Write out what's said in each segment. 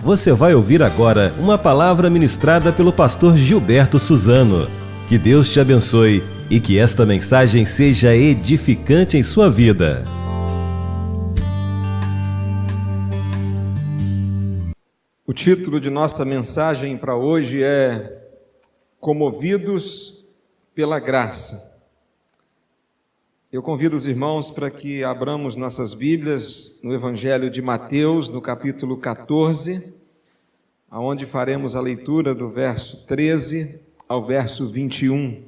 Você vai ouvir agora uma palavra ministrada pelo pastor Gilberto Suzano. Que Deus te abençoe e que esta mensagem seja edificante em sua vida. O título de nossa mensagem para hoje é Comovidos pela Graça. Eu convido os irmãos para que abramos nossas Bíblias no Evangelho de Mateus, no capítulo 14, onde faremos a leitura do verso 13 ao verso 21.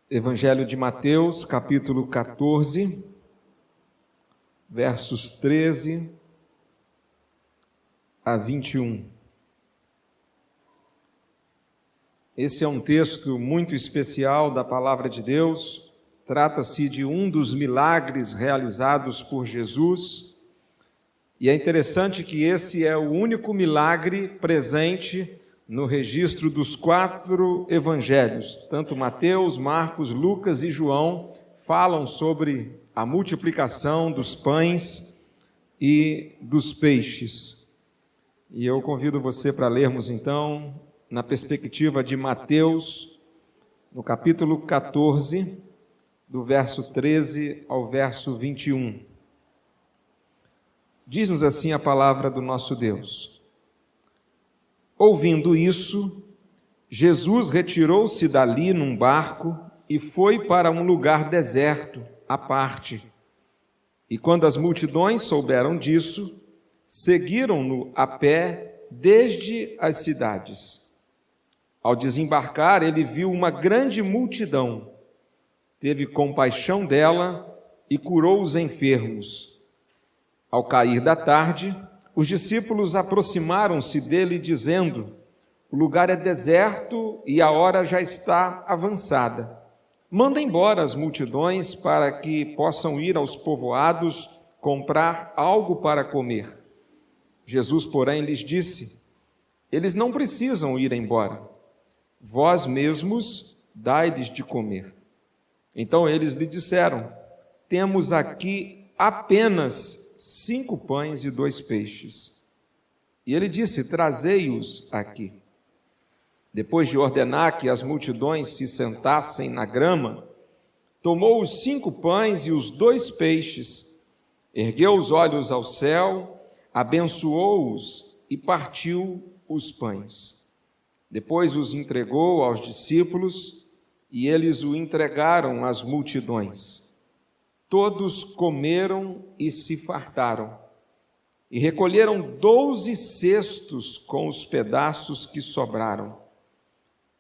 Evangelho de Mateus, capítulo 14, versos 13 a 21. Esse é um texto muito especial da Palavra de Deus. Trata-se de um dos milagres realizados por Jesus. E é interessante que esse é o único milagre presente no registro dos 4 evangelhos. Tanto Mateus, Marcos, Lucas e João falam sobre a multiplicação dos pães e dos peixes. E eu convido você para lermos então, na perspectiva de Mateus, no capítulo 14, do verso 13 ao verso 21. Diz-nos assim a palavra do nosso Deus. Ouvindo isso, Jesus retirou-se dali num barco e foi para um lugar deserto, à parte. E quando as multidões souberam disso, seguiram-no a pé desde as cidades. Ao desembarcar, ele viu uma grande multidão, teve compaixão dela e curou os enfermos. Ao cair da tarde, os discípulos aproximaram-se dele, dizendo: o lugar é deserto e a hora já está avançada. Manda embora as multidões para que possam ir aos povoados comprar algo para comer. Jesus, porém, lhes disse: eles não precisam ir embora. Vós mesmos dai-lhes de comer. Então eles lhe disseram: temos aqui apenas 5 pães e 2 peixes. E ele disse: trazei-os aqui. Depois de ordenar que as multidões se sentassem na grama, tomou os 5 pães e os 2 peixes, ergueu os olhos ao céu, abençoou-os e partiu os pães. Depois os entregou aos discípulos e eles o entregaram às multidões. Todos comeram e se fartaram, e recolheram 12 cestos com os pedaços que sobraram.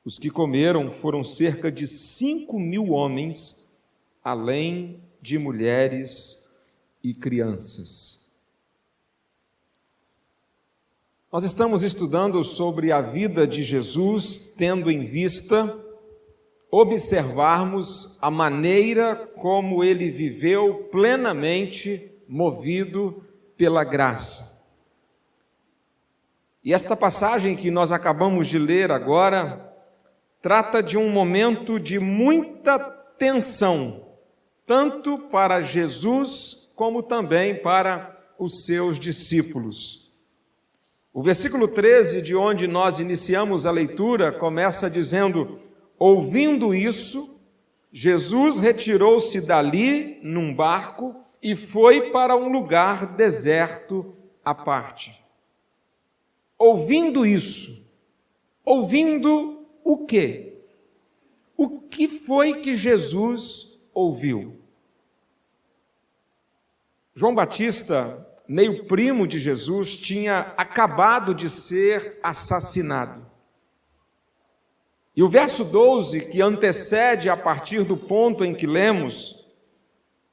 Os que comeram foram cerca de 5.000 homens, além de mulheres e crianças. Nós estamos estudando sobre a vida de Jesus, tendo em vista observarmos a maneira como ele viveu plenamente movido pela graça. E esta passagem que nós acabamos de ler agora trata de um momento de muita tensão, tanto para Jesus como também para os seus discípulos. O versículo 13, de onde nós iniciamos a leitura, começa dizendo: ouvindo isso, Jesus retirou-se dali num barco e foi para um lugar deserto à parte. Ouvindo isso, ouvindo o quê? O que foi que Jesus ouviu? João Batista, meio primo de Jesus, tinha acabado de ser assassinado. E o verso 12, que antecede a partir do ponto em que lemos,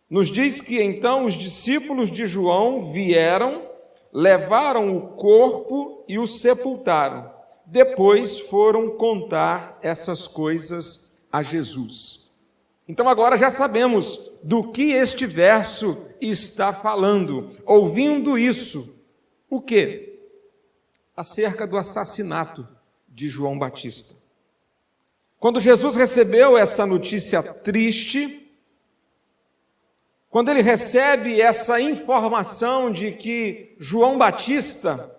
nos diz que então os discípulos de João vieram, levaram o corpo e o sepultaram. Depois foram contar essas coisas a Jesus. Então agora já sabemos do que este verso está falando. Ouvindo isso, o quê? Acerca do assassinato de João Batista. Quando Jesus recebeu essa notícia triste, quando ele recebe essa informação de que João Batista,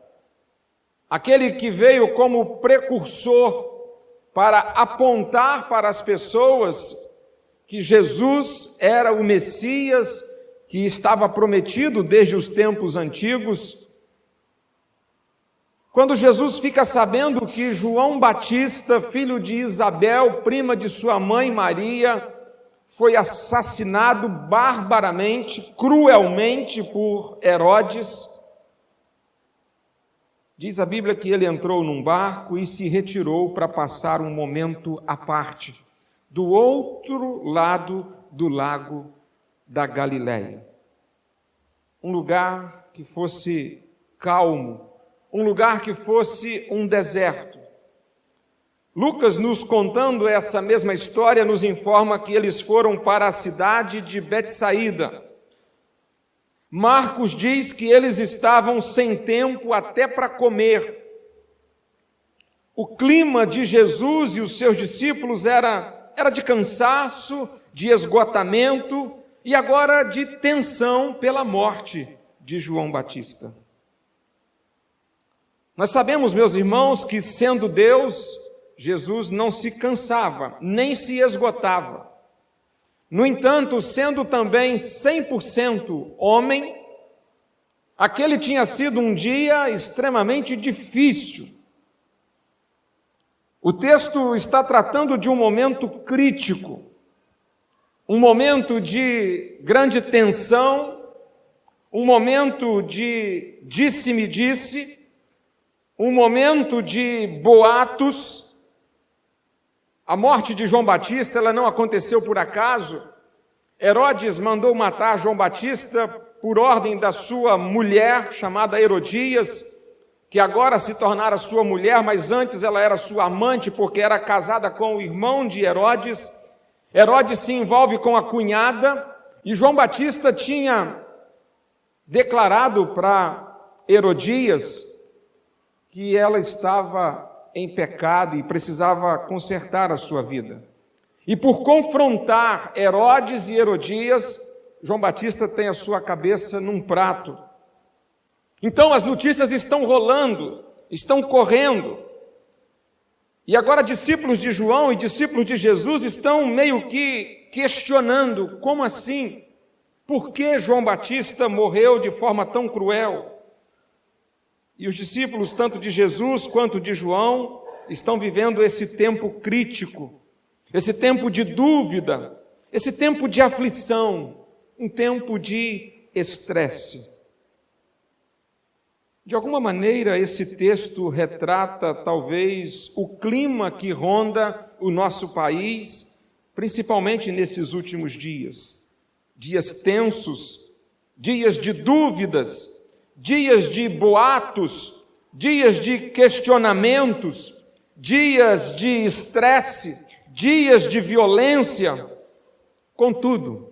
aquele que veio como precursor para apontar para as pessoas que Jesus era o Messias que estava prometido desde os tempos antigos, quando Jesus fica sabendo que João Batista, filho de Isabel, prima de sua mãe Maria, foi assassinado barbaramente, cruelmente por Herodes, diz a Bíblia que ele entrou num barco e se retirou para passar um momento à parte, do outro lado do lago da Galileia. Um lugar que fosse calmo, um lugar que fosse um deserto. Lucas, nos contando essa mesma história, nos informa que eles foram para a cidade de Betsaída. Marcos diz que eles estavam sem tempo até para comer. O clima de Jesus e os seus discípulos era de cansaço, de esgotamento e agora de tensão pela morte de João Batista. Nós sabemos, meus irmãos, que sendo Deus, Jesus não se cansava, nem se esgotava. No entanto, sendo também 100% homem, aquele tinha sido um dia extremamente difícil. O texto está tratando de um momento crítico, um momento de grande tensão, um momento de disse-me-disse, um momento de boatos. A morte de João Batista, ela não aconteceu por acaso. Herodes mandou matar João Batista por ordem da sua mulher, chamada Herodias, que agora se tornara sua mulher, mas antes ela era sua amante, porque era casada com o irmão de Herodes. Herodes se envolve com a cunhada, e João Batista tinha declarado para Herodias que ela estava em pecado e precisava consertar a sua vida. E por confrontar Herodes e Herodias, João Batista tem a sua cabeça num prato. Então as notícias estão rolando, estão correndo. E agora discípulos de João e discípulos de Jesus estão meio que questionando, como assim? Por que João Batista morreu de forma tão cruel? E os discípulos, tanto de Jesus quanto de João, estão vivendo esse tempo crítico, esse tempo de dúvida, esse tempo de aflição, um tempo de estresse. De alguma maneira, esse texto retrata, talvez, o clima que ronda o nosso país, principalmente nesses últimos dias. Dias tensos, dias de dúvidas, dias de boatos, dias de questionamentos, dias de estresse, dias de violência. Contudo,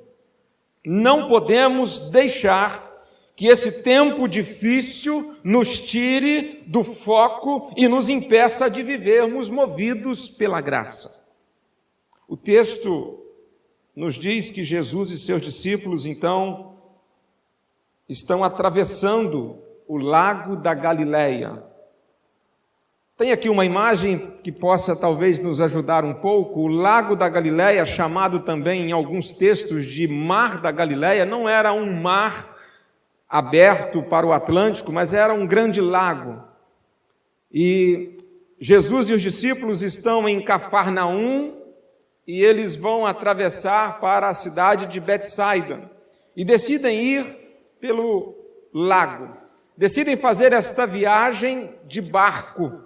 não podemos deixar que esse tempo difícil nos tire do foco e nos impeça de vivermos movidos pela graça. O texto nos diz que Jesus e seus discípulos, então, estão atravessando o lago da Galileia. Tem aqui uma imagem que possa talvez nos ajudar um pouco. O lago da Galileia, chamado também em alguns textos de Mar da Galileia, não era um mar aberto para o Atlântico, mas era um grande lago. E Jesus e os discípulos estão em Cafarnaum e eles vão atravessar para a cidade de Betsaida e decidem ir pelo lago, decidem fazer esta viagem de barco.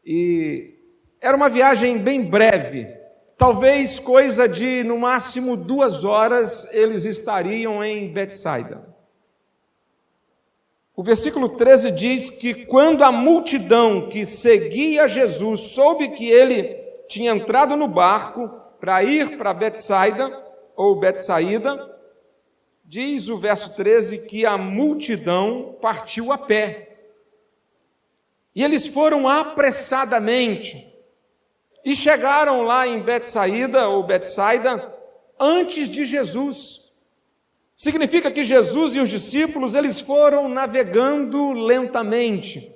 E era uma viagem bem breve, talvez coisa de, no máximo, 2 horas, eles estariam em Betsaida. O versículo 13 diz que quando a multidão que seguia Jesus soube que ele tinha entrado no barco para ir para Betsaida, ou Betsaída, diz o verso 13 que a multidão partiu a pé. E eles foram apressadamente e chegaram lá em Betsaída ou Betsaida antes de Jesus. Significa que Jesus e os discípulos, eles foram navegando lentamente.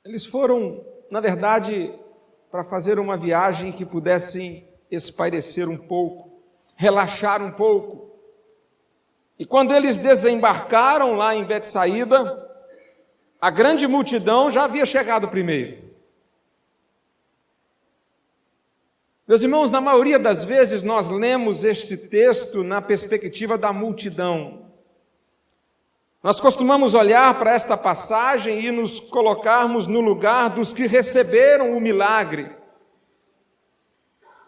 Eles foram, na verdade, para fazer uma viagem que pudessem espairecer um pouco, relaxar um pouco. E quando eles desembarcaram lá em Betsaída, a grande multidão já havia chegado primeiro. Meus irmãos, na maioria das vezes nós lemos este texto na perspectiva da multidão. Nós costumamos olhar para esta passagem e nos colocarmos no lugar dos que receberam o milagre.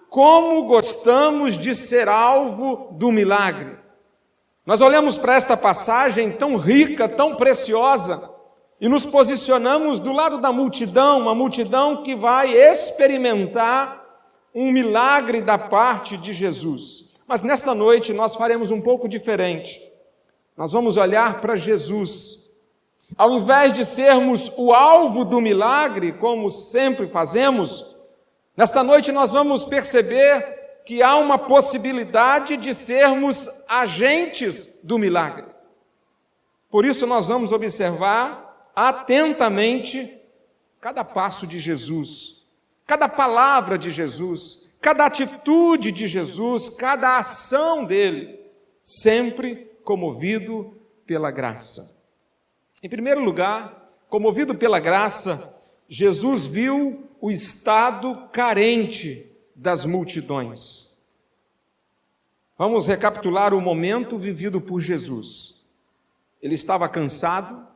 Como gostamos de ser alvo do milagre. Nós olhamos para esta passagem tão rica, tão preciosa, e nos posicionamos do lado da multidão, uma multidão que vai experimentar um milagre da parte de Jesus. Mas nesta noite nós faremos um pouco diferente. Nós vamos olhar para Jesus. Ao invés de sermos o alvo do milagre, como sempre fazemos, nesta noite nós vamos perceber que há uma possibilidade de sermos agentes do milagre. Por isso nós vamos observar atentamente cada passo de Jesus, cada palavra de Jesus, cada atitude de Jesus, cada ação dele, sempre comovido pela graça. Em primeiro lugar, comovido pela graça, Jesus viu o estado carente das multidões. Vamos recapitular o momento vivido por Jesus. Ele estava cansado,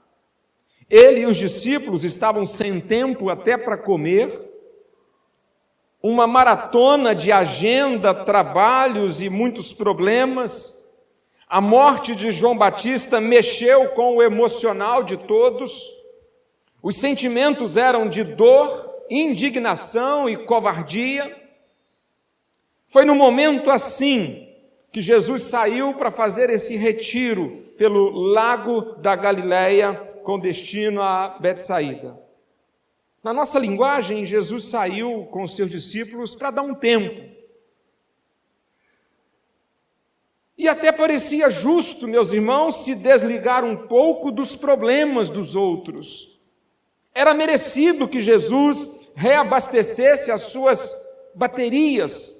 ele e os discípulos estavam sem tempo até para comer, uma maratona de agenda, trabalhos e muitos problemas. A morte de João Batista mexeu com o emocional de todos. Os sentimentos eram de dor, indignação e covardia. Foi no momento assim que Jesus saiu para fazer esse retiro pelo lago da Galileia com destino a Betsaída. Na nossa linguagem, Jesus saiu com os seus discípulos para dar um tempo. E até parecia justo, meus irmãos, se desligar um pouco dos problemas dos outros. Era merecido que Jesus reabastecesse as suas baterias.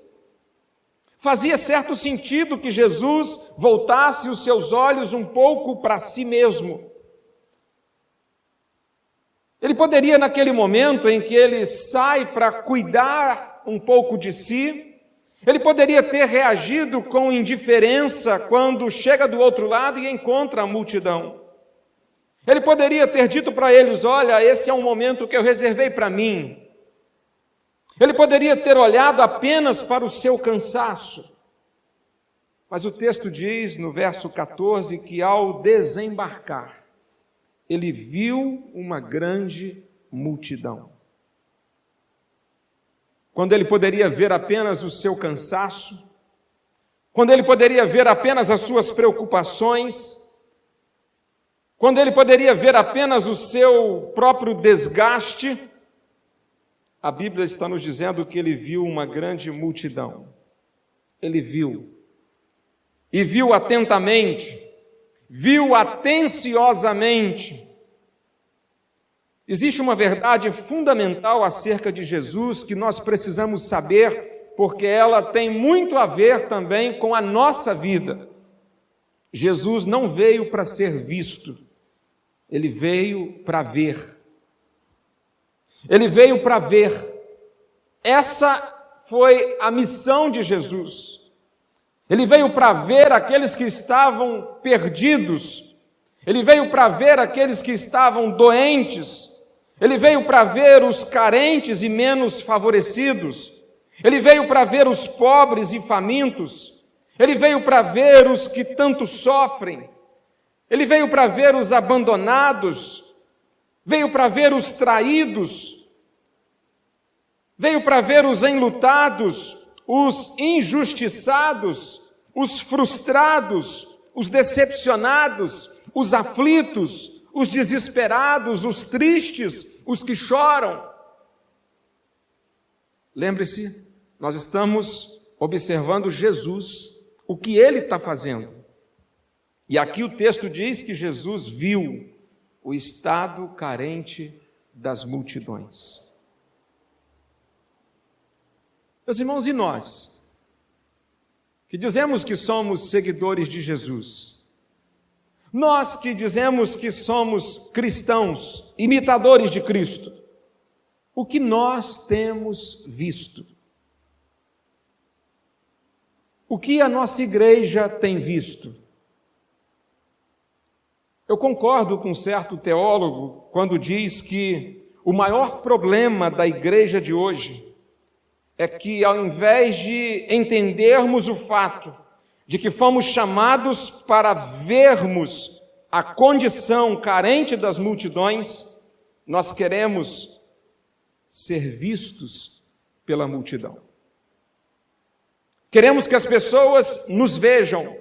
Fazia certo sentido que Jesus voltasse os seus olhos um pouco para si mesmo. Ele poderia, naquele momento em que ele sai para cuidar um pouco de si, ele poderia ter reagido com indiferença quando chega do outro lado e encontra a multidão. Ele poderia ter dito para eles: olha, esse é um momento que eu reservei para mim. Ele poderia ter olhado apenas para o seu cansaço. Mas o texto diz, no verso 14, que ao desembarcar, ele viu uma grande multidão. Quando ele poderia ver apenas o seu cansaço, quando ele poderia ver apenas as suas preocupações, quando ele poderia ver apenas o seu próprio desgaste, a Bíblia está nos dizendo que ele viu uma grande multidão. Ele viu. E viu atentamente, viu atenciosamente. Existe uma verdade fundamental acerca de Jesus que nós precisamos saber, porque ela tem muito a ver também com a nossa vida. Jesus não veio para ser visto, ele veio para ver. Ele veio para ver. Essa foi a missão de Jesus. Ele veio para ver aqueles que estavam perdidos. Ele veio para ver aqueles que estavam doentes. Ele veio para ver os carentes e menos favorecidos. Ele veio para ver os pobres e famintos. Ele veio para ver os que tanto sofrem. Ele veio para ver os abandonados. Veio para ver os traídos. Veio para ver os enlutados, os injustiçados, os frustrados, os decepcionados, os aflitos, os desesperados, os tristes, os que choram. Lembre-se, nós estamos observando Jesus, o que ele está fazendo. E aqui o texto diz que Jesus viu o estado carente das multidões. Meus irmãos, e nós, que dizemos que somos seguidores de Jesus, nós que dizemos que somos cristãos, imitadores de Cristo, o que nós temos visto? O que a nossa igreja tem visto? Eu concordo com um certo teólogo quando diz que o maior problema da igreja de hoje é que, ao invés de entendermos o fato de que fomos chamados para vermos a condição carente das multidões, nós queremos ser vistos pela multidão. Queremos que as pessoas nos vejam.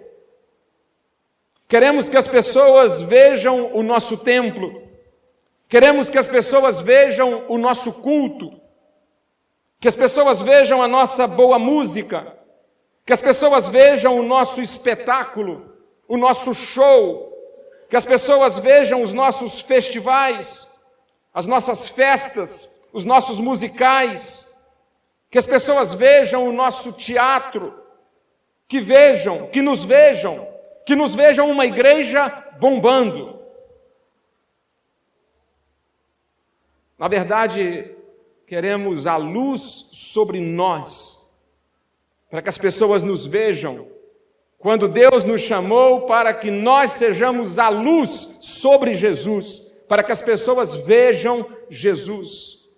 Queremos que as pessoas vejam o nosso templo. Queremos que as pessoas vejam o nosso culto. Que as pessoas vejam a nossa boa música. Que as pessoas vejam o nosso espetáculo, o nosso show. Que as pessoas vejam os nossos festivais, as nossas festas, os nossos musicais. Que as pessoas vejam o nosso teatro. Que nos vejam uma igreja bombando. Na verdade, queremos a luz sobre nós, para que as pessoas nos vejam, quando Deus nos chamou para que nós sejamos a luz sobre Jesus, para que as pessoas vejam Jesus.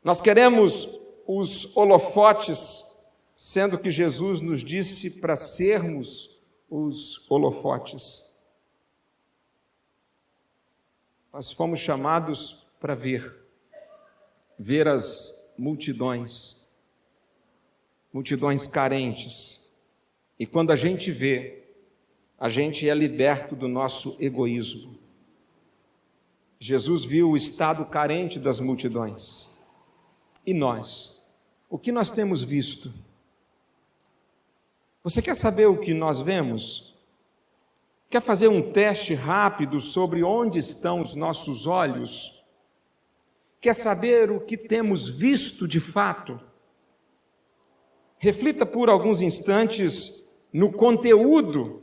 Nós queremos os holofotes, sendo que Jesus nos disse para sermos os holofotes. Nós fomos chamados para ver as multidões carentes. E quando a gente vê, a gente é liberto do nosso egoísmo. Jesus viu o estado carente das multidões. E nós? O que nós temos visto? Você quer saber o que nós vemos? Quer fazer um teste rápido sobre onde estão os nossos olhos? Quer saber o que temos visto de fato? Reflita por alguns instantes no conteúdo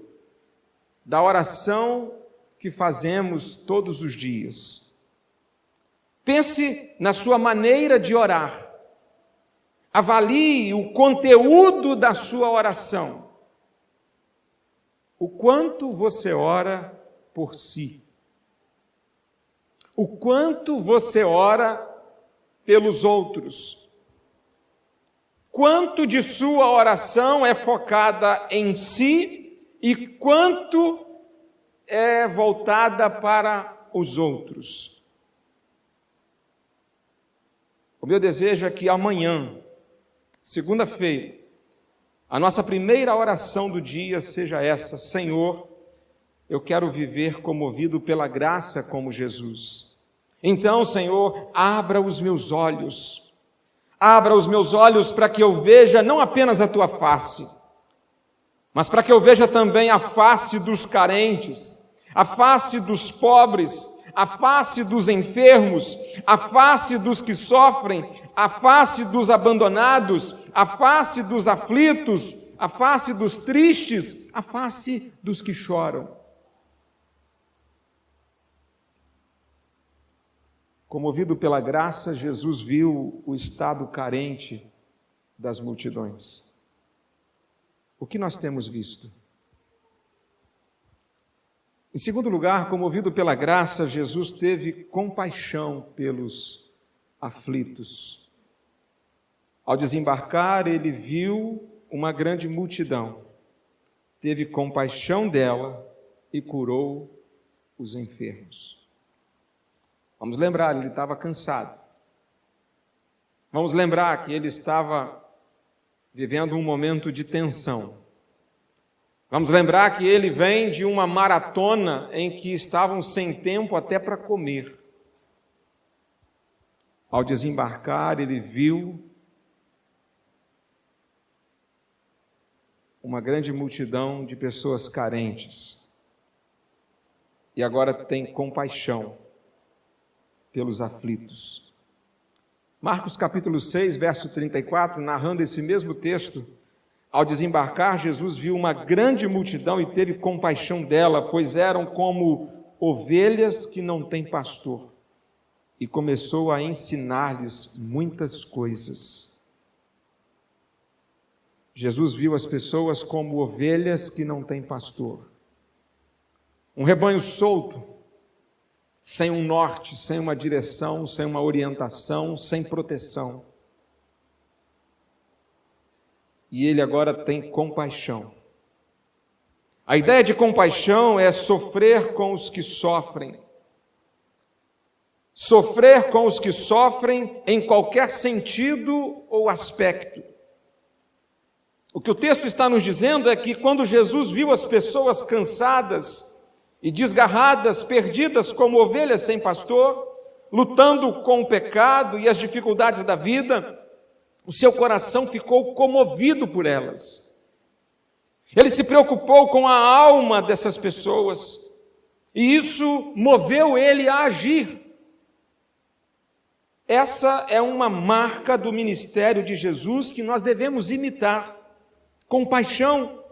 da oração que fazemos todos os dias. Pense na sua maneira de orar. Avalie o conteúdo da sua oração. O quanto você ora por si. O quanto você ora pelos outros. Quanto de sua oração é focada em si e quanto é voltada para os outros. O meu desejo é que amanhã, segunda-feira, a nossa primeira oração do dia seja essa: Senhor, eu quero viver comovido pela graça como Jesus. Então, Senhor, abra os meus olhos para que eu veja não apenas a Tua face, mas para que eu veja também a face dos carentes, a face dos pobres, a face dos enfermos, a face dos que sofrem, a face dos abandonados, a face dos aflitos, a face dos tristes, a face dos que choram. Comovido pela graça, Jesus viu o estado carente das multidões. O que nós temos visto? Em segundo lugar, comovido pela graça, Jesus teve compaixão pelos aflitos. Ao desembarcar, ele viu uma grande multidão, teve compaixão dela e curou os enfermos. Vamos lembrar, ele estava cansado. Vamos lembrar que ele estava vivendo um momento de tensão. Vamos lembrar que ele vem de uma maratona em que estavam sem tempo até para comer. Ao desembarcar, ele viu uma grande multidão de pessoas carentes. E agora tem compaixão pelos aflitos. Marcos capítulo 6, verso 34, narrando esse mesmo texto, ao desembarcar, Jesus viu uma grande multidão e teve compaixão dela, pois eram como ovelhas que não têm pastor, e começou a ensinar-lhes muitas coisas. Jesus viu as pessoas como ovelhas que não têm pastor, um rebanho solto, sem um norte, sem uma direção, sem uma orientação, sem proteção. E ele agora tem compaixão. A ideia de compaixão é sofrer com os que sofrem. Sofrer com os que sofrem em qualquer sentido ou aspecto. O que o texto está nos dizendo é que quando Jesus viu as pessoas cansadas e desgarradas, perdidas como ovelhas sem pastor, lutando com o pecado e as dificuldades da vida, o seu coração ficou comovido por elas. Ele se preocupou com a alma dessas pessoas, e isso moveu ele a agir. Essa é uma marca do ministério de Jesus que nós devemos imitar, compaixão.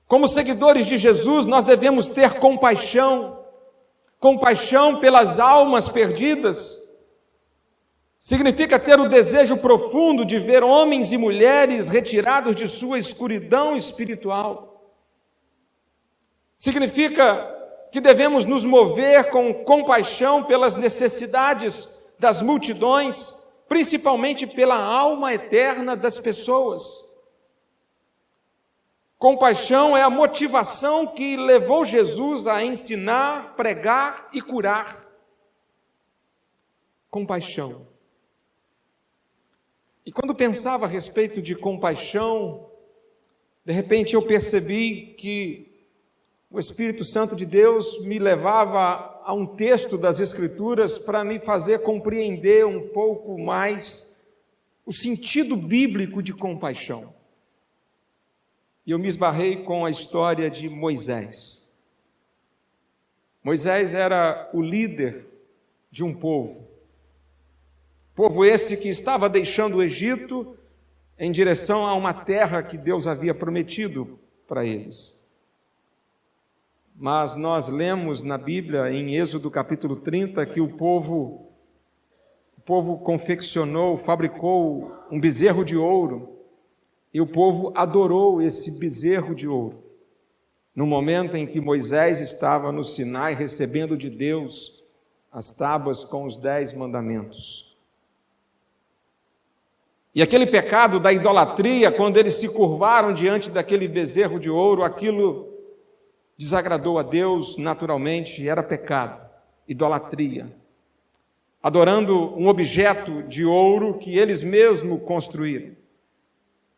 Como seguidores de Jesus, nós devemos ter compaixão, compaixão pelas almas perdidas. Significa ter o desejo profundo de ver homens e mulheres retirados de sua escuridão espiritual. Significa que devemos nos mover com compaixão pelas necessidades das multidões, principalmente pela alma eterna das pessoas. Compaixão é a motivação que levou Jesus a ensinar, pregar e curar. Compaixão. E quando pensava a respeito de compaixão, de repente eu percebi que o Espírito Santo de Deus me levava a um texto das Escrituras para me fazer compreender um pouco mais o sentido bíblico de compaixão. E eu me esbarrei com a história de Moisés. Moisés era o líder de um povo. Povo esse que estava deixando o Egito em direção a uma terra que Deus havia prometido para eles. Mas nós lemos na Bíblia, em Êxodo capítulo 30, que o povo confeccionou, fabricou um bezerro de ouro, e o povo adorou esse bezerro de ouro. No momento em que Moisés estava no Sinai recebendo de Deus as tábuas com os 10 mandamentos. E aquele pecado da idolatria, quando eles se curvaram diante daquele bezerro de ouro, aquilo desagradou a Deus naturalmente, era pecado, idolatria. Adorando um objeto de ouro que eles mesmos construíram.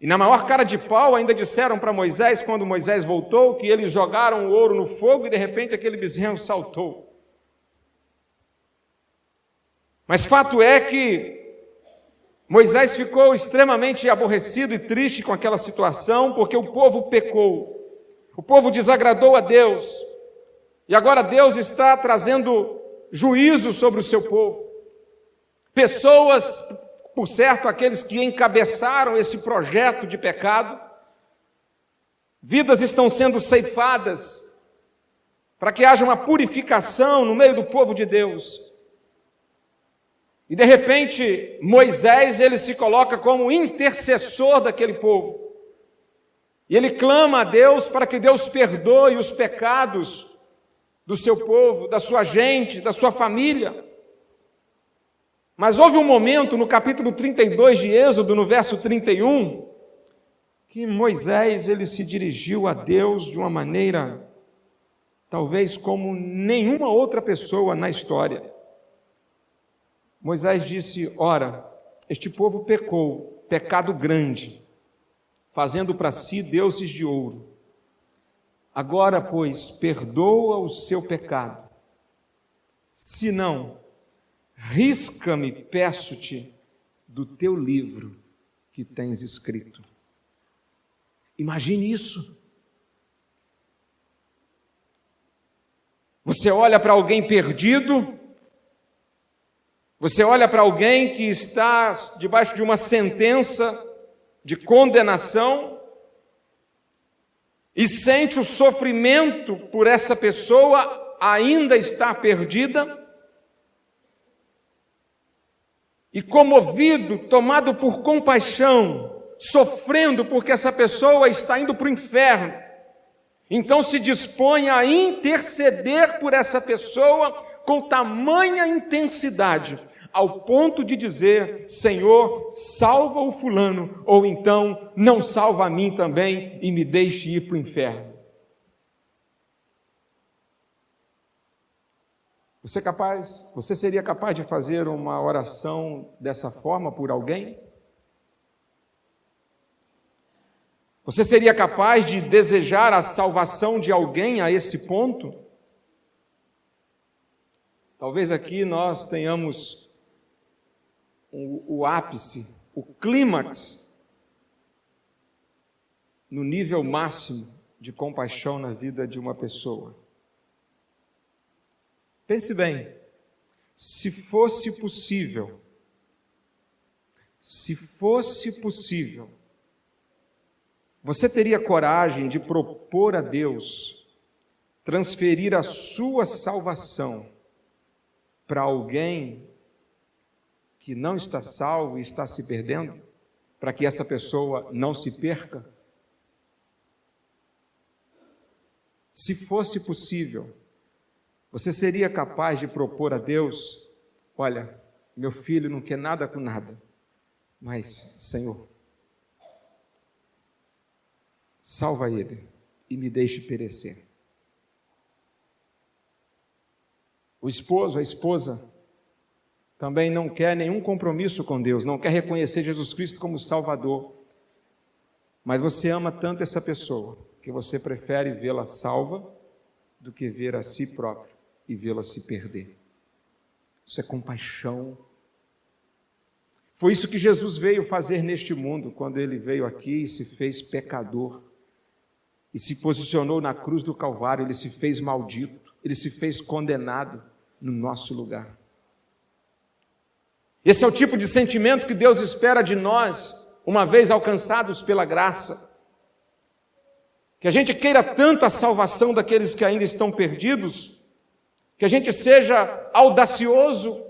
E na maior cara de pau ainda disseram para Moisés, quando Moisés voltou, que eles jogaram o ouro no fogo e de repente aquele bezerro saltou. Mas fato é que Moisés ficou extremamente aborrecido e triste com aquela situação, porque o povo pecou, o povo desagradou a Deus, e agora Deus está trazendo juízo sobre o seu povo. Pessoas, por certo, aqueles que encabeçaram esse projeto de pecado, vidas estão sendo ceifadas, para que haja uma purificação no meio do povo de Deus. E de repente, Moisés, ele se coloca como intercessor daquele povo. E ele clama a Deus para que Deus perdoe os pecados do seu povo, da sua gente, da sua família. Mas houve um momento no capítulo 32 de Êxodo, no verso 31, que Moisés, ele se dirigiu a Deus de uma maneira, talvez como nenhuma outra pessoa na história. Moisés disse: ora, este povo pecou, pecado grande, fazendo para si deuses de ouro. Agora, pois, perdoa o seu pecado. Se não, risca-me, peço-te, do teu livro que tens escrito. Imagine isso. Você olha para alguém perdido, você olha para alguém que está debaixo de uma sentença de condenação e sente o sofrimento por essa pessoa ainda estar perdida, e comovido, tomado por compaixão, sofrendo porque essa pessoa está indo para o inferno, então se dispõe a interceder por essa pessoa com tamanha intensidade, ao ponto de dizer: Senhor, salva o fulano, ou então não salva a mim também e me deixe ir para o inferno. Você seria capaz de fazer uma oração dessa forma por alguém? Você seria capaz de desejar a salvação de alguém a esse ponto? Talvez aqui nós tenhamos o ápice, o clímax, no nível máximo de compaixão na vida de uma pessoa. Pense bem, se fosse possível, você teria coragem de propor a Deus transferir a sua salvação para alguém que não está salvo e está se perdendo, para que essa pessoa não se perca? Se fosse possível, você seria capaz de propor a Deus: olha, meu filho não quer nada com nada, mas, Senhor, salva ele e me deixe perecer. O esposo, a esposa, também não quer nenhum compromisso com Deus, não quer reconhecer Jesus Cristo como Salvador, mas você ama tanto essa pessoa que você prefere vê-la salva do que ver a si próprio e vê-la se perder. Isso é compaixão. Foi isso que Jesus veio fazer neste mundo, quando ele veio aqui e se fez pecador, e se posicionou na cruz do Calvário. Ele se fez maldito, ele se fez condenado no nosso lugar. Esse é o tipo de sentimento que Deus espera de nós, uma vez alcançados pela graça. Que a gente queira tanto a salvação daqueles que ainda estão perdidos, que a gente seja audacioso,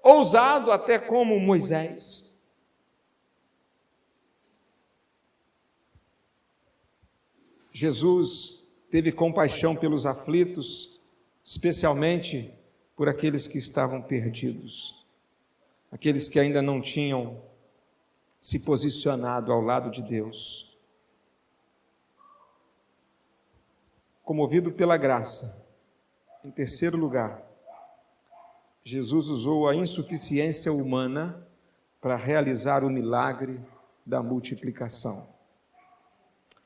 ousado até como Moisés. Jesus teve compaixão pelos aflitos, especialmente por aqueles que estavam perdidos, aqueles que ainda não tinham se posicionado ao lado de Deus. Comovido pela graça, em terceiro lugar, Jesus usou a insuficiência humana para realizar o milagre da multiplicação.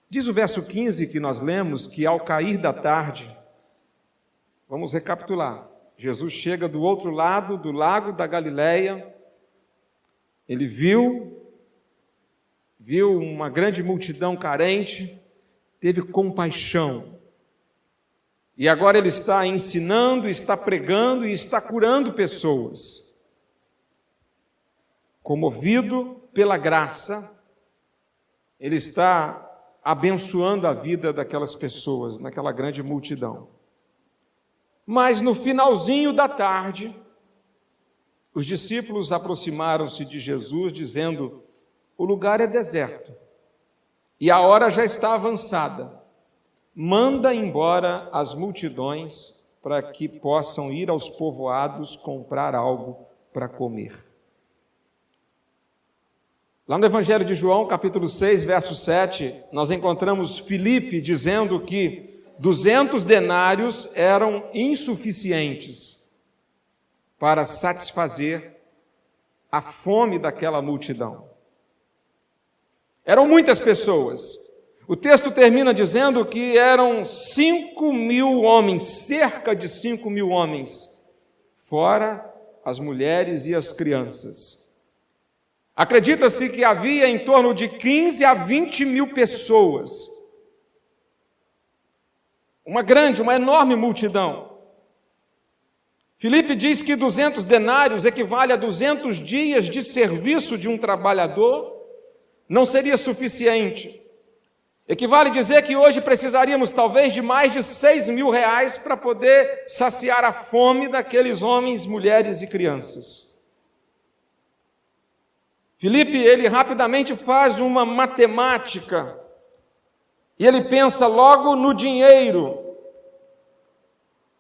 Diz o verso 15 que nós lemos que ao cair da tarde, vamos recapitular, Jesus chega do outro lado do lago da Galileia, ele viu uma grande multidão carente, teve compaixão. E agora ele está ensinando, está pregando e está curando pessoas. Comovido pela graça, ele está abençoando a vida daquelas pessoas, naquela grande multidão. Mas no finalzinho da tarde, os discípulos aproximaram-se de Jesus, dizendo: o lugar é deserto e a hora já está avançada. Manda embora as multidões para que possam ir aos povoados comprar algo para comer. Lá no Evangelho de João, capítulo 6, verso 7, nós encontramos Filipe dizendo que 200 denários eram insuficientes para satisfazer a fome daquela multidão. Eram muitas pessoas. O texto termina dizendo que eram 5.000 homens, cerca de 5.000 homens, fora as mulheres e as crianças. Acredita-se que havia em torno de 15 a 20 mil pessoas. Uma enorme multidão. Filipe diz que 200 denários equivale a 200 dias de serviço de um trabalhador. Não seria suficiente. Equivale a dizer que hoje precisaríamos talvez de mais de 6 mil reais para poder saciar a fome daqueles homens, mulheres e crianças. Filipe, ele rapidamente faz uma matemática e ele pensa logo no dinheiro.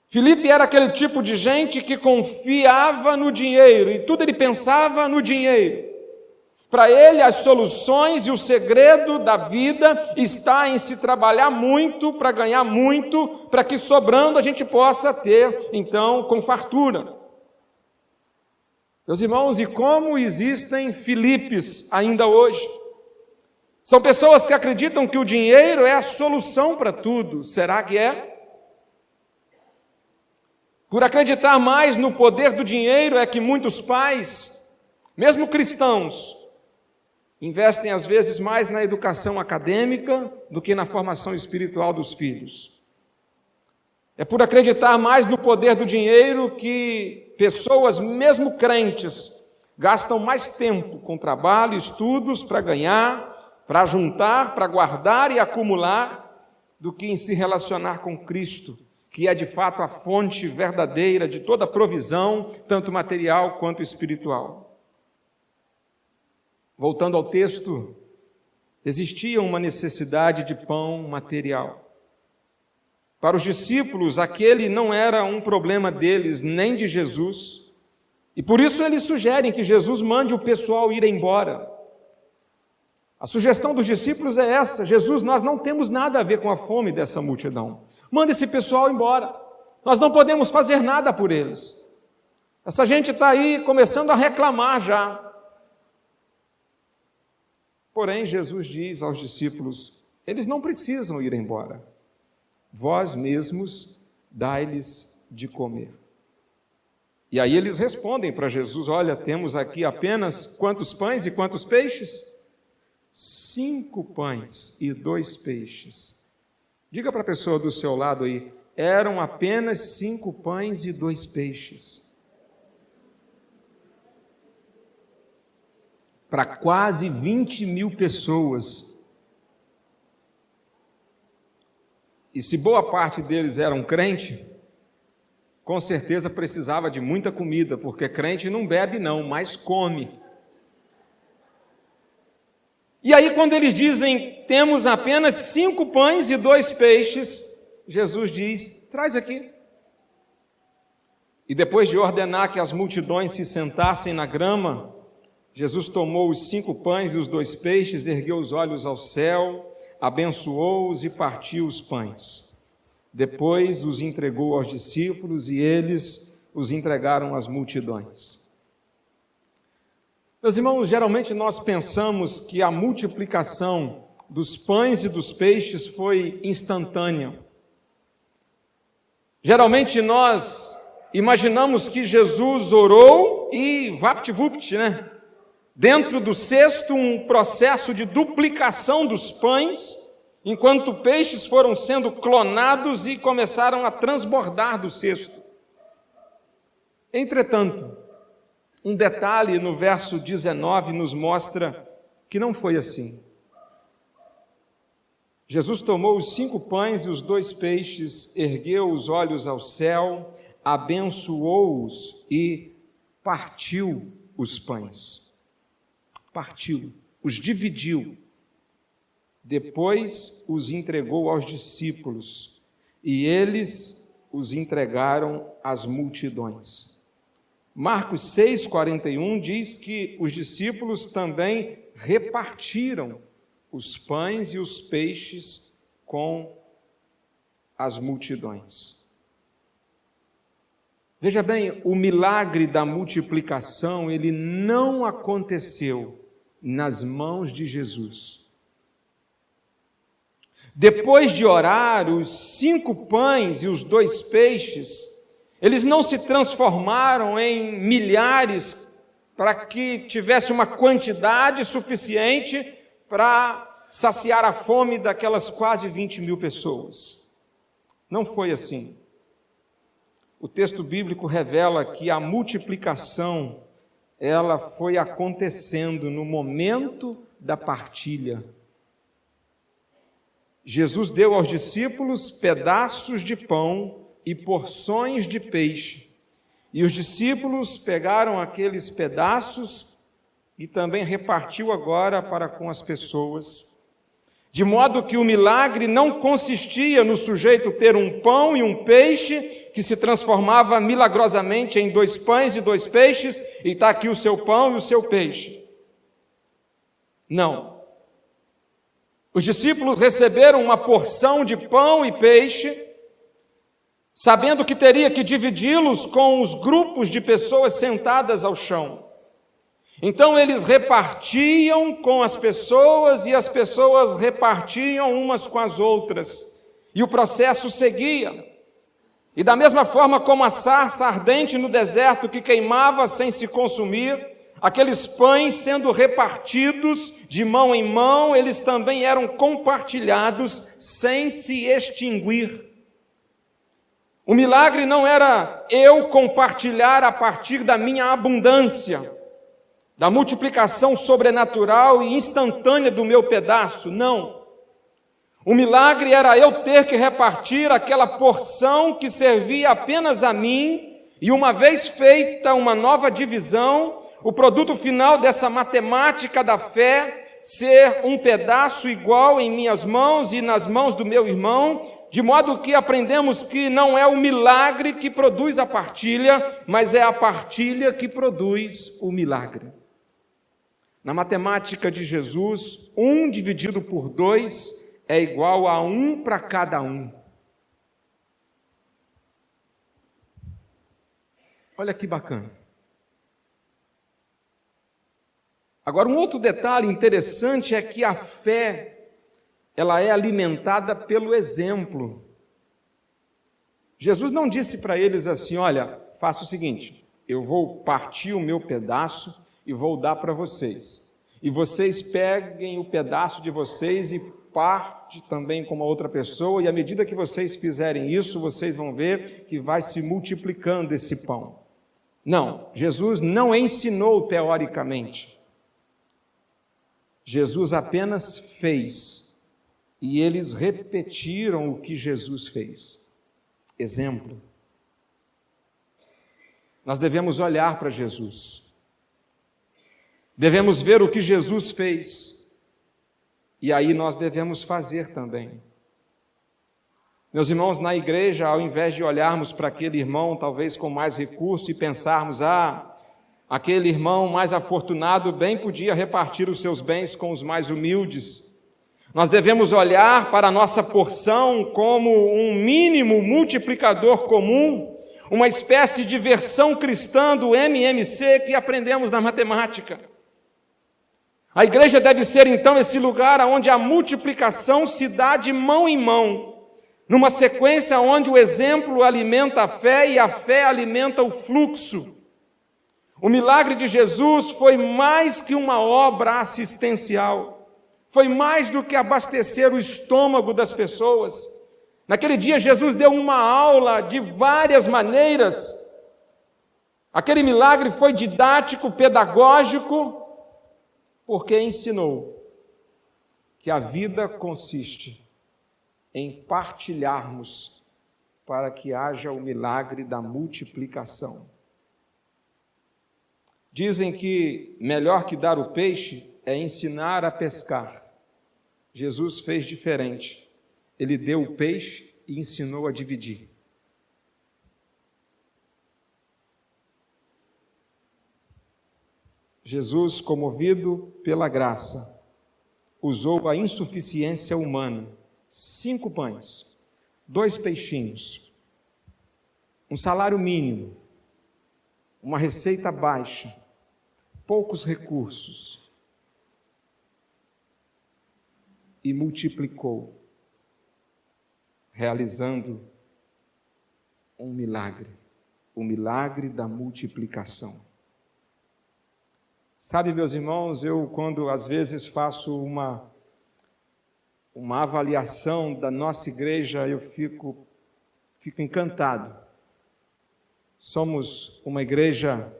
Filipe era aquele tipo de gente que confiava no dinheiro e tudo ele pensava no dinheiro. Para ele, as soluções e o segredo da vida está em se trabalhar muito para ganhar muito, para que sobrando a gente possa ter, então, com fartura. Meus irmãos, e como existem Filipes ainda hoje? São pessoas que acreditam que o dinheiro é a solução para tudo. Será que é? Por acreditar mais no poder do dinheiro é que muitos pais, mesmo cristãos, investem às vezes mais na educação acadêmica do que na formação espiritual dos filhos. É por acreditar mais no poder do dinheiro que pessoas, mesmo crentes, gastam mais tempo com trabalho e estudos para ganhar, para juntar, para guardar e acumular, do que em se relacionar com Cristo, que é de fato a fonte verdadeira de toda provisão, tanto material quanto espiritual. Voltando ao texto, existia uma necessidade de pão material. Para os discípulos, aquele não era um problema deles, nem de Jesus, e por isso eles sugerem que Jesus mande o pessoal ir embora. A sugestão dos discípulos é essa: Jesus, nós não temos nada a ver com a fome dessa multidão. Manda esse pessoal embora. Nós não podemos fazer nada por eles. Essa gente está aí começando a reclamar já. Porém, Jesus diz aos discípulos, eles não precisam ir embora. Vós mesmos dai-lhes de comer. E aí eles respondem para Jesus, olha, temos aqui apenas quantos pães e quantos peixes? 5 pães e 2 peixes. Diga para a pessoa do seu lado aí, eram apenas 5 pães e 2 peixes. Para quase 20 mil pessoas. E se boa parte deles eram crente, com certeza precisava de muita comida, porque crente não bebe não, mas come. E aí quando eles dizem, temos apenas 5 pães e 2 peixes, Jesus diz, traz aqui. E depois de ordenar que as multidões se sentassem na grama, Jesus tomou os 5 pães e os 2 peixes, ergueu os olhos ao céu, abençoou-os e partiu os pães. Depois os entregou aos discípulos e eles os entregaram às multidões. Meus irmãos, geralmente nós pensamos que a multiplicação dos pães e dos peixes foi instantânea. Geralmente nós imaginamos que Jesus orou e vapt-vupt, né? Dentro do cesto, um processo de duplicação dos pães, enquanto peixes foram sendo clonados e começaram a transbordar do cesto. Entretanto, um detalhe no verso 19 nos mostra que não foi assim. Jesus tomou os 5 pães e os 2 peixes, ergueu os olhos ao céu, abençoou-os e partiu os pães. Partiu, os dividiu, depois os entregou aos discípulos e eles os entregaram às multidões. Marcos 6,41 diz que os discípulos também repartiram os pães e os peixes com as multidões. Veja bem, o milagre da multiplicação, ele não aconteceu nas mãos de Jesus. Depois de orar, os 5 pães e os 2 peixes, eles não se transformaram em milhares para que tivesse uma quantidade suficiente para saciar a fome daquelas quase 20.000 pessoas. Não foi assim. O texto bíblico revela que a multiplicação, ela foi acontecendo no momento da partilha. Jesus deu aos discípulos pedaços de pão e porções de peixe. E os discípulos pegaram aqueles pedaços e também repartiu agora para com as pessoas. De modo que o milagre não consistia no sujeito ter um pão e um peixe, que se transformava milagrosamente em 2 pães e 2 peixes, e está aqui o seu pão e o seu peixe. Não. Os discípulos receberam uma porção de pão e peixe, sabendo que teria que dividi-los com os grupos de pessoas sentadas ao chão. Então eles repartiam com as pessoas e as pessoas repartiam umas com as outras. E o processo seguia. E da mesma forma como a sarça ardente no deserto que queimava sem se consumir, aqueles pães sendo repartidos de mão em mão, eles também eram compartilhados sem se extinguir. O milagre não era eu compartilhar a partir da minha abundância, da multiplicação sobrenatural e instantânea do meu pedaço, não. O milagre era eu ter que repartir aquela porção que servia apenas a mim, e uma vez feita uma nova divisão, o produto final dessa matemática da fé ser um pedaço igual em minhas mãos e nas mãos do meu irmão, de modo que aprendemos que não é o milagre que produz a partilha, mas é a partilha que produz o milagre. Na matemática de Jesus, 1 dividido por 2 é igual a 1 para cada um. Olha que bacana. Agora, um outro detalhe interessante é que a fé, ela é alimentada pelo exemplo. Jesus não disse para eles assim: olha, faça o seguinte, eu vou partir o meu pedaço e vou dar para vocês. E vocês peguem o pedaço de vocês e parte também com uma outra pessoa, e à medida que vocês fizerem isso, vocês vão ver que vai se multiplicando esse pão. Não, Jesus não ensinou teoricamente. Jesus apenas fez, e eles repetiram o que Jesus fez. Exemplo. Nós devemos olhar para Jesus. Devemos ver o que Jesus fez, e aí nós devemos fazer também. Meus irmãos, na igreja, ao invés de olharmos para aquele irmão, talvez com mais recurso, e pensarmos, aquele irmão mais afortunado bem podia repartir os seus bens com os mais humildes, nós devemos olhar para a nossa porção como um mínimo multiplicador comum, uma espécie de versão cristã do MMC que aprendemos na matemática. A igreja deve ser, então, esse lugar onde a multiplicação se dá de mão em mão, numa sequência onde o exemplo alimenta a fé e a fé alimenta o fluxo. O milagre de Jesus foi mais que uma obra assistencial, foi mais do que abastecer o estômago das pessoas. Naquele dia, Jesus deu uma aula de várias maneiras. Aquele milagre foi didático, pedagógico, porque ensinou que a vida consiste em partilharmos para que haja o milagre da multiplicação. Dizem que melhor que dar o peixe é ensinar a pescar. Jesus fez diferente. Ele deu o peixe e ensinou a dividir. Jesus, comovido pela graça, usou a insuficiência humana, 5 pães, 2 peixinhos, um salário mínimo, uma receita baixa, poucos recursos, e multiplicou, realizando um milagre, o milagre da multiplicação. Sabe, meus irmãos, eu quando às vezes faço uma avaliação da nossa igreja, eu fico encantado. Somos uma igreja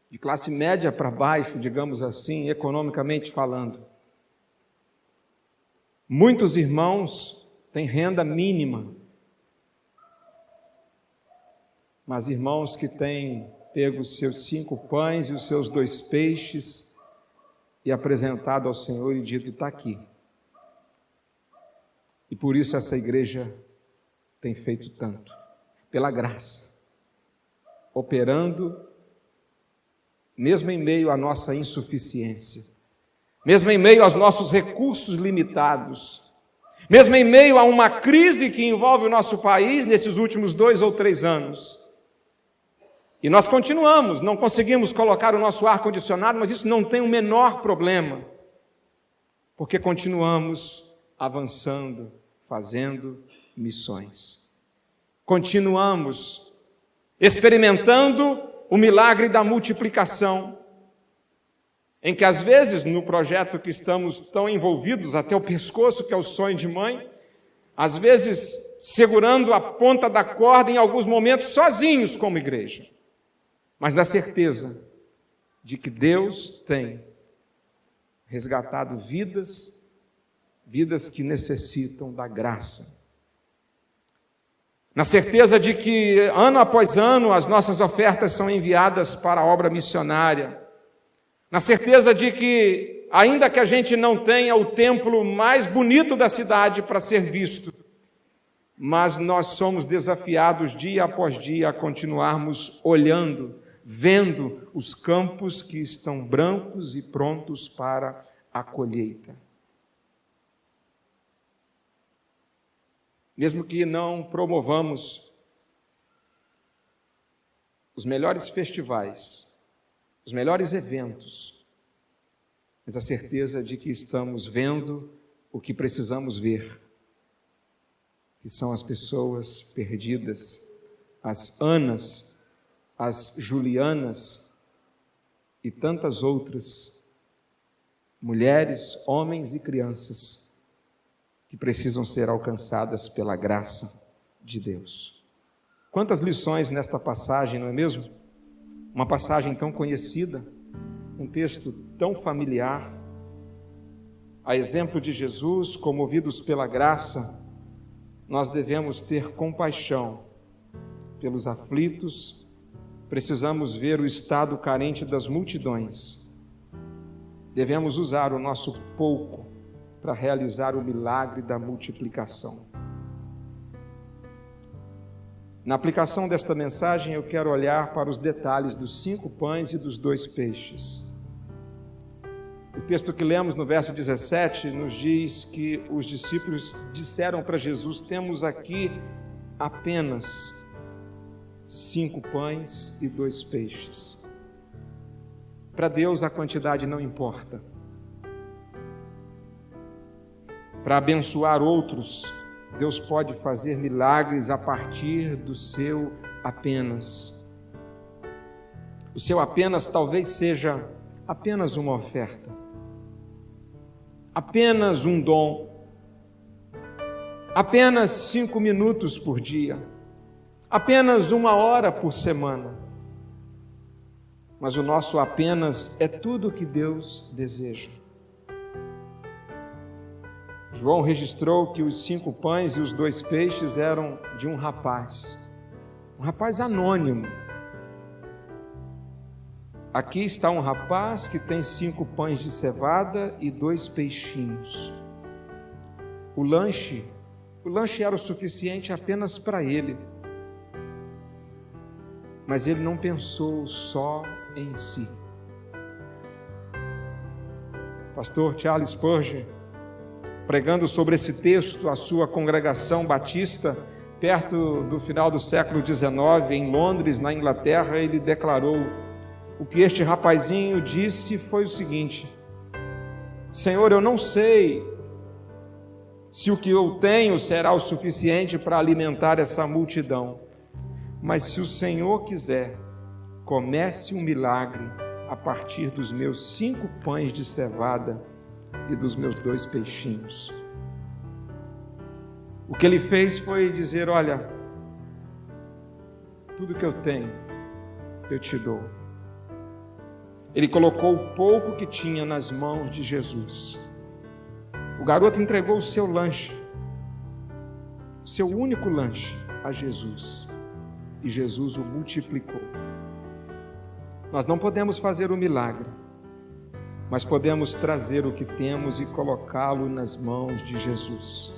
de classe média para baixo, digamos assim, economicamente falando. Muitos irmãos têm renda mínima, mas irmãos que têm pego os seus 5 pães e os seus 2 peixes e apresentado ao Senhor e dito: está aqui. E por isso essa igreja tem feito tanto, pela graça, operando, mesmo em meio à nossa insuficiência, mesmo em meio aos nossos recursos limitados, mesmo em meio a uma crise que envolve o nosso país nesses últimos 2 ou 3 anos. E nós continuamos, não conseguimos colocar o nosso ar-condicionado, mas isso não tem o menor problema, porque continuamos avançando, fazendo missões. Continuamos experimentando o milagre da multiplicação, em que às vezes no projeto que estamos tão envolvidos até o pescoço, que é o sonho de mãe, às vezes segurando a ponta da corda, em alguns momentos sozinhos como igreja, mas na certeza de que Deus tem resgatado vidas que necessitam da graça. Na certeza de que, ano após ano, as nossas ofertas são enviadas para a obra missionária. Na certeza de que, ainda que a gente não tenha o templo mais bonito da cidade para ser visto, mas nós somos desafiados dia após dia a continuarmos olhando, vendo os campos que estão brancos e prontos para a colheita. Mesmo que não promovamos os melhores festivais, os melhores eventos, mas a certeza de que estamos vendo o que precisamos ver, que são as pessoas perdidas, as Anas, as Julianas e tantas outras, mulheres, homens e crianças, que precisam ser alcançadas pela graça de Deus. Quantas lições nesta passagem, não é mesmo? Uma passagem tão conhecida, um texto tão familiar. A exemplo de Jesus, comovidos pela graça, nós devemos ter compaixão pelos aflitos, precisamos ver o estado carente das multidões. Devemos usar o nosso pouco para realizar o milagre da multiplicação. Na aplicação desta mensagem, eu quero olhar para os detalhes dos 5 pães e dos 2 peixes. O texto que lemos no verso 17 nos diz que os discípulos disseram para Jesus: temos aqui apenas 5 pães e 2 peixes. Para Deus a quantidade não importa. Para abençoar outros, Deus pode fazer milagres a partir do seu apenas. O seu apenas talvez seja apenas uma oferta, apenas um dom, apenas 5 minutos por dia, apenas 1 hora por semana. Mas o nosso apenas é tudo o que Deus deseja. João registrou que os 5 pães e os 2 peixes eram de um rapaz anônimo. Aqui está um rapaz que tem 5 pães de cevada e 2 peixinhos. O lanche era o suficiente apenas para ele. Mas ele não pensou só em si. Pastor Charles Spurgeon, pregando sobre esse texto, a sua congregação batista, perto do final do século XIX, em Londres, na Inglaterra, ele declarou: o que este rapazinho disse foi o seguinte: Senhor, eu não sei se o que eu tenho será o suficiente para alimentar essa multidão, mas se o Senhor quiser, comece um milagre a partir dos meus 5 pães de cevada e dos meus 2 peixinhos. O que ele fez foi dizer: olha, tudo que eu tenho, eu te dou. Ele colocou o pouco que tinha nas mãos de Jesus. O garoto entregou o seu lanche, seu único lanche, a Jesus. E Jesus o multiplicou. Nós não podemos fazer o milagre, mas podemos trazer o que temos e colocá-lo nas mãos de Jesus.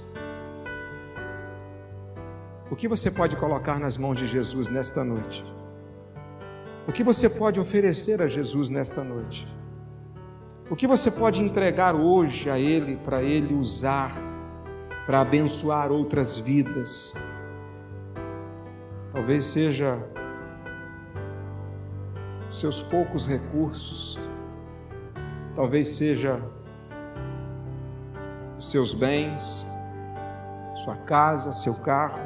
O que você pode colocar nas mãos de Jesus nesta noite? O que você pode oferecer a Jesus nesta noite? O que você pode entregar hoje a Ele, para Ele usar, para abençoar outras vidas? Talvez seja os seus poucos recursos, talvez seja os seus bens, sua casa, seu carro,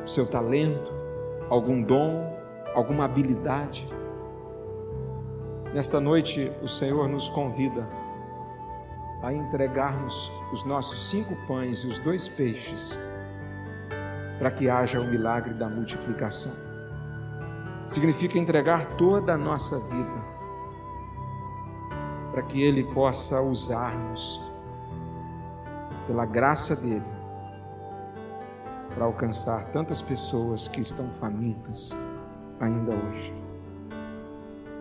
o seu talento, algum dom, alguma habilidade. Nesta noite, o Senhor nos convida a entregarmos os nossos 5 pães e os 2 peixes, para que haja o milagre da multiplicação. Significa entregar toda a nossa vida, para que Ele possa usar-nos, pela graça dEle, para alcançar tantas pessoas que estão famintas ainda hoje.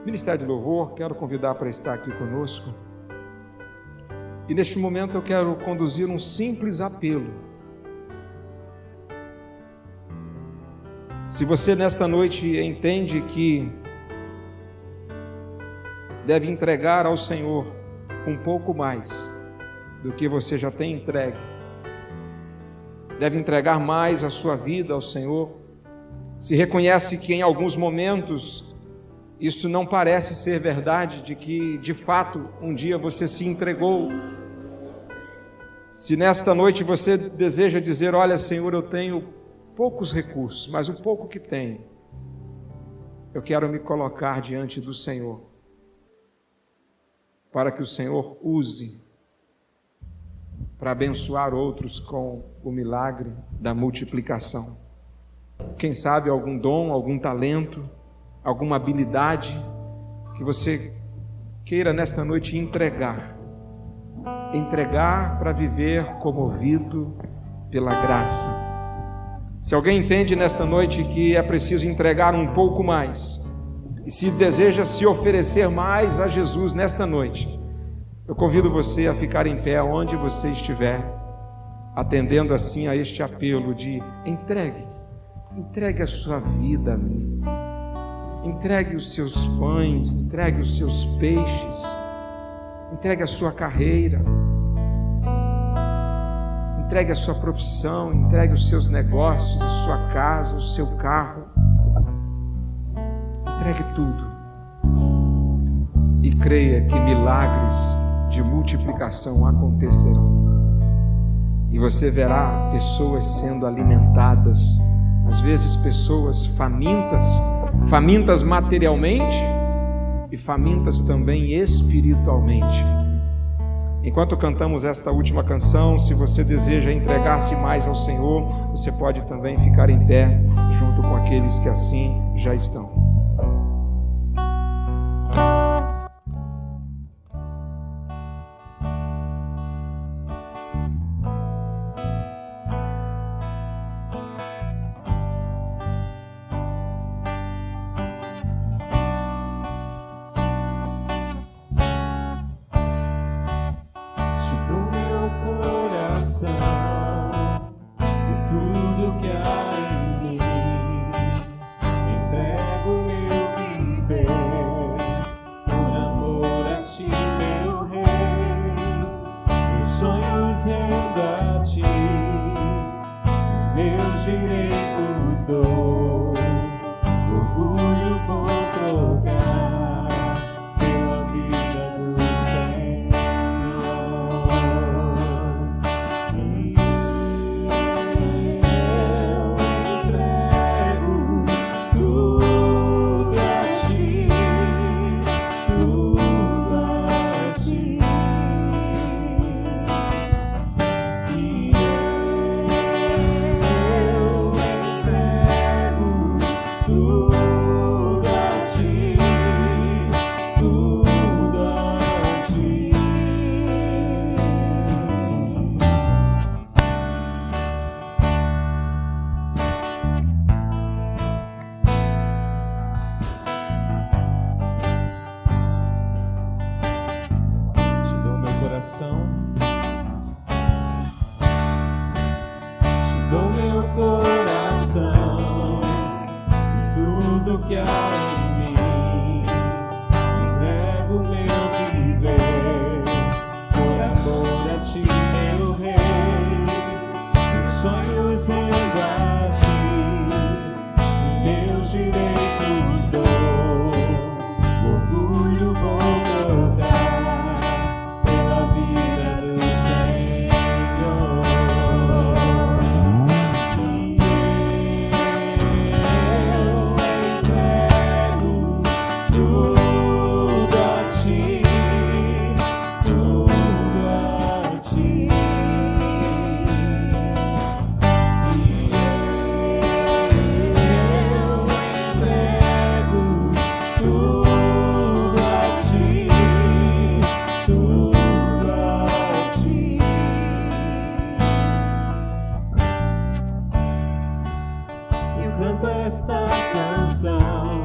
Ministério de Louvor, quero convidar para estar aqui conosco. E neste momento eu quero conduzir um simples apelo. Se você nesta noite entende que deve entregar ao Senhor um pouco mais do que você já tem entregue, deve entregar mais a sua vida ao Senhor, se reconhece que em alguns momentos isso não parece ser verdade, de que de fato um dia você se entregou. Se nesta noite você deseja dizer: olha, Senhor, eu tenho poucos recursos, mas o pouco que tenho, eu quero me colocar diante do Senhor, para que o Senhor use para abençoar outros com o milagre da multiplicação. Quem sabe algum dom, algum talento, alguma habilidade que você queira nesta noite entregar para viver comovido pela graça. Se alguém entende nesta noite que é preciso entregar um pouco mais, e se deseja se oferecer mais a Jesus nesta noite, eu convido você a ficar em pé onde você estiver, atendendo assim a este apelo de entregue a sua vida a mim, entregue os seus pães, entregue os seus peixes, entregue a sua carreira, entregue a sua profissão, entregue os seus negócios, a sua casa, o seu carro, entregue tudo e creia que milagres de multiplicação acontecerão, e você verá pessoas sendo alimentadas, às vezes pessoas famintas materialmente e famintas também espiritualmente. Enquanto cantamos esta última canção, se você deseja entregar-se mais ao Senhor, você pode também ficar em pé junto com aqueles que assim já estão. Tudo a ti. coração. Te dou meu coração, tudo que há em mim. Te entrego meu viver, por amor a ti, meu rei. Meus sonhos rendo a ti, meus direitos dou. Orgulho vou gozar pela vida do Senhor. E eu entrego tudo a ti, tudo a ti. E eu entrego tudo a ti, tudo a ti. Eu canto esta canção,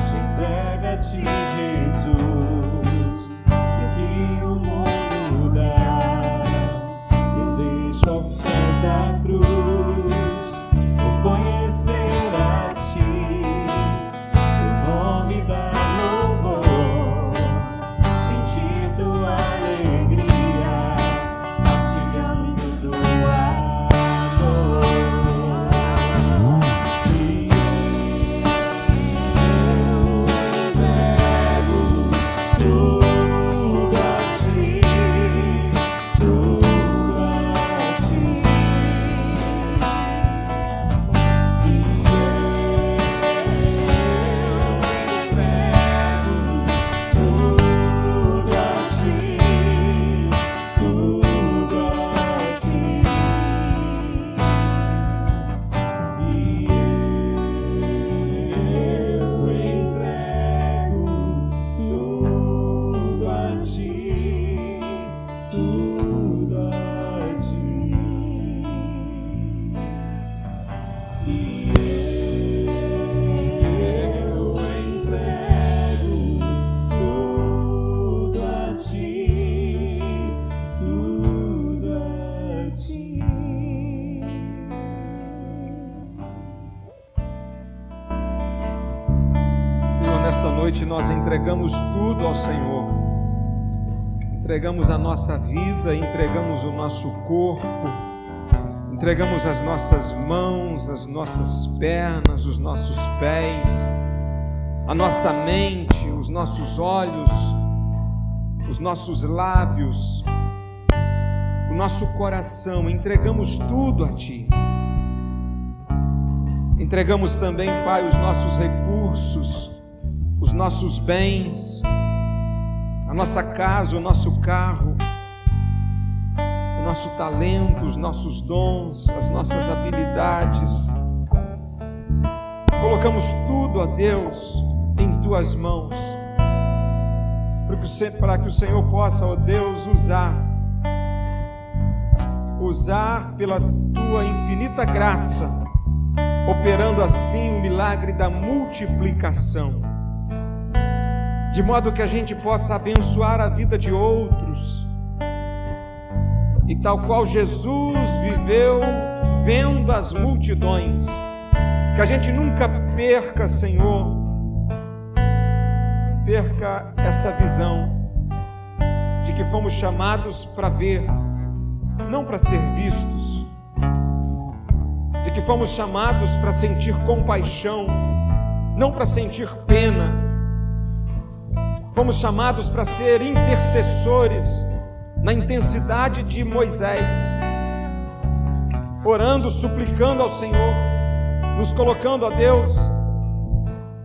te entrego a ti, Jesus. E o que o mundo dá, eu deixo aos pés da cruz. Vou conhecer a ti, o nome da louvor, sentir tua alegria, partilhando do amor. E eu entrego tudo a ti, tudo a ti. E eu entrego tudo a ti, tudo a ti. E eu entrego tudo a ti, tudo a ti. E eu entrego tudo a ti, tudo a ti. Senhor, nesta noite nós entregamos tudo ao Senhor. Entregamos a nossa vida, entregamos o nosso corpo, entregamos as nossas mãos, as nossas pernas, os nossos pés, a nossa mente, os nossos olhos, os nossos lábios, o nosso coração. Entregamos tudo a Ti. Entregamos também, Pai, os nossos recursos, os nossos bens, a nossa casa, o nosso carro, o nosso talento, os nossos dons, as nossas habilidades. Colocamos tudo, ó Deus, em Tuas mãos, para que o Senhor possa, ó Deus, usar pela Tua infinita graça, operando assim o milagre da multiplicação, de modo que a gente possa abençoar a vida de outros, e tal qual Jesus viveu vendo as multidões, que a gente nunca perca, Senhor, essa visão de que fomos chamados para ver, não para ser vistos, de que fomos chamados para sentir compaixão, não para sentir pena. Fomos chamados para ser intercessores na intensidade de Moisés, orando, suplicando ao Senhor, nos colocando, ó Deus,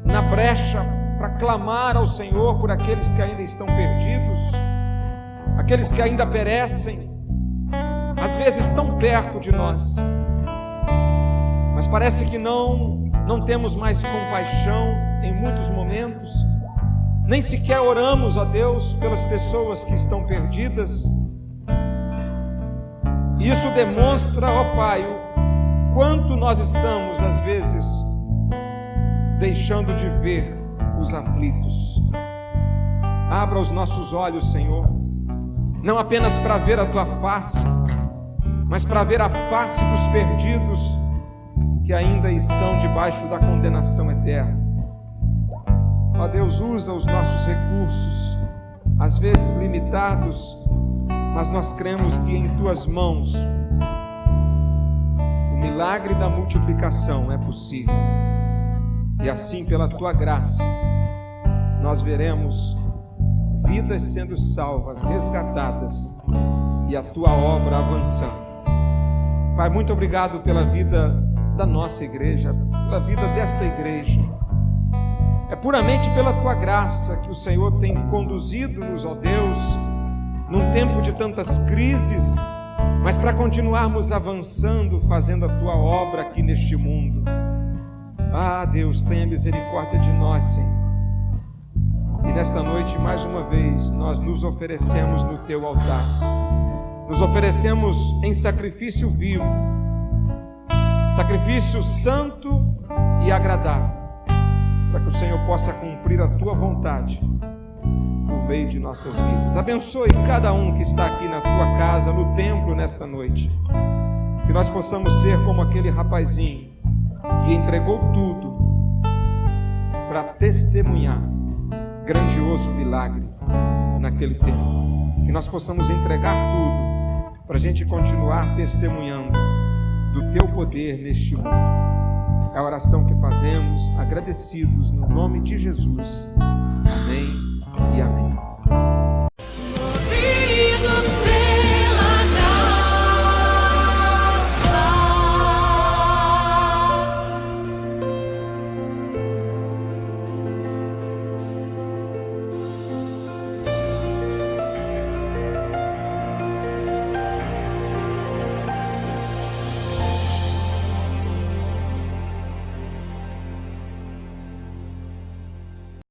na brecha para clamar ao Senhor por aqueles que ainda estão perdidos, aqueles que ainda perecem, às vezes tão perto de nós, mas parece que não temos mais compaixão em muitos momentos, nem sequer oramos, ó Deus, pelas pessoas que estão perdidas. E isso demonstra, ó Pai, o quanto nós estamos, às vezes, deixando de ver os aflitos. Abra os nossos olhos, Senhor, não apenas para ver a tua face, mas para ver a face dos perdidos que ainda estão debaixo da condenação eterna. Ó Deus, usa os nossos recursos, às vezes limitados, mas nós cremos que em tuas mãos o milagre da multiplicação é possível. E assim, pela tua graça, nós veremos vidas sendo salvas, resgatadas e a tua obra avançando. Pai, muito obrigado pela vida da nossa igreja, pela vida desta igreja. É puramente pela tua graça que o Senhor tem conduzido-nos, ó Deus, num tempo de tantas crises, mas para continuarmos avançando, fazendo a tua obra aqui neste mundo. Ah, Deus, tenha misericórdia de nós, Senhor. E nesta noite, mais uma vez, nós nos oferecemos no teu altar. Nos oferecemos em sacrifício vivo, sacrifício santo e agradável, para que o Senhor possa cumprir a tua vontade por meio de nossas vidas. Abençoe cada um que está aqui na tua casa, no templo, nesta noite. Que nós possamos ser como aquele rapazinho que entregou tudo para testemunhar grandioso milagre naquele tempo. Que nós possamos entregar tudo para a gente continuar testemunhando do teu poder neste mundo. É a oração que fazemos, agradecidos no nome de Jesus.